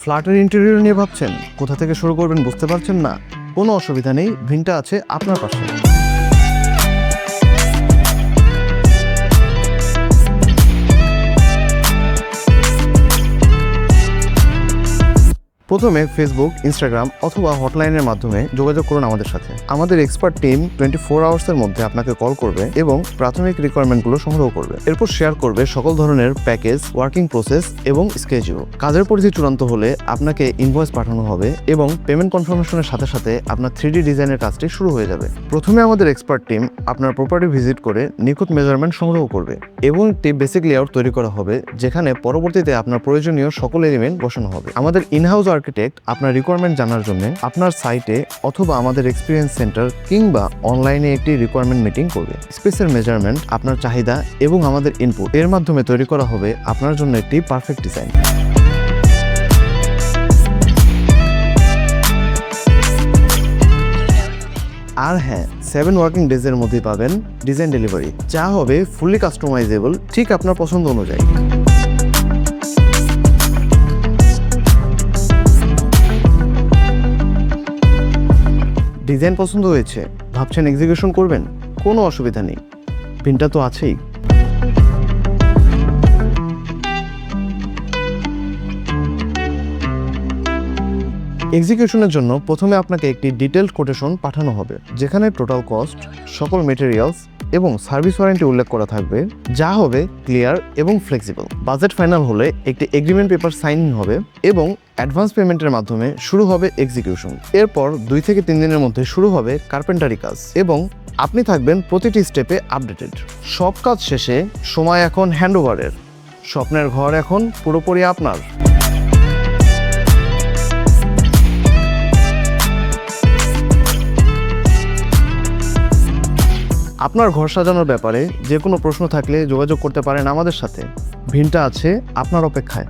ফ্ল্যাটের ইন্টেরিয়র নিয়ে ভাবছেন, কোথা থেকে শুরু করবেন বুঝতে পারছেন না? কোনো অসুবিধা নেই, ভিনটা আছে আপনার পাশে। প্রথমে ফেসবুক, ইনস্টাগ্রাম অথবা হটলাইনের মাধ্যমে যোগাযোগ করুন আমাদের সাথে। আমাদের এক্সপার্ট টিম 24 আওয়ার্সের মধ্যে আপনাকে কল করবে এবং প্রাথমিক রিকোয়ারমেন্টগুলো সংগ্রহ করবে। এরপর শেয়ার করবে সকল ধরনের প্যাকেজ, ওয়ার্কিং প্রসেস এবং স্কেডিউল। কাজের পরিধি চূড়ান্ত হলে আপনাকে ইনভয়েস পাঠানো হবে এবং পেমেন্ট কনফার্মেশনের সাথে সাথে আপনার 3D ডিজাইনের কাজটি শুরু হয়ে যাবে। প্রথমে আমাদের এক্সপার্ট টিম আপনার প্রপার্টি ভিজিট করে নিখুঁত মেজারমেন্ট সংগ্রহ করবে এবং একটি বেসিক লেআউট তৈরি করা হবে, যেখানে পরবর্তীতে আপনার প্রয়োজনীয় সকল এলিমেন্ট বসানো হবে। আমাদের ইনহাউস আর্কিটেক্ট আপনার রিকোয়ারমেন্ট জানার জন্য আপনার সাইটে অথবা আমাদের এক্সপিরিয়েন্স সেন্টার কিংবা অনলাইনে একটি রিকোয়ারমেন্ট মিটিং করবে। স্পেসের মেজারমেন্ট, আপনার চাহিদা এবং আমাদের ইনপুট এর মাধ্যমে তৈরি করা হবে আপনার জন্য একটি পারফেক্ট ডিজাইন। আর হ্যাঁ, 7 ওয়ার্কিং ডেজের মধ্যে পাবেন ডিজাইন ডেলিভারি, যা হবে ফুললি কাস্টমাইজেবল ঠিক আপনার পছন্দ অনুযায়ী। ডিজাইন পছন্দ হয়েছে, ভাবছেন এক্সিকিউশন করবেন? কোনো অসুবিধা নেই, পিনটা তো আছেই। এক্সিকিউশনের জন্য প্রথমে আপনাকে একটি ডিটেইলড কোটেশন পাঠানো হবে, যেখানে টোটাল কস্ট, সকল মেটেরিয়ালস এবং সার্ভিস ওয়ারেন্টি উল্লেখ করা থাকবে, যা হবে ক্লিয়ার এবং ফ্লেক্সিবল। বাজেট ফাইনাল হলে একটি এগ্রিমেন্ট পেপার সাইন হবে এবং অ্যাডভান্স পেমেন্টের মাধ্যমে শুরু হবে এক্সিকিউশন। এরপর 2 থেকে 3 দিনের মধ্যে শুরু হবে কার্পেন্টারি কাজ এবং আপনি থাকবেন প্রতিটি স্টেপে আপডেটেড। সব কাজ শেষে সময় এখন হ্যান্ডওভারের। স্বপ্নের ঘর এখন পুরোপুরি আপনার। আপনার ঘর সাজানোর ব্যাপারে যে কোনো প্রশ্ন থাকলে যোগাযোগ করতে পারেন আমাদের সাথে। ভিনটা আছে আপনার অপেক্ষায়।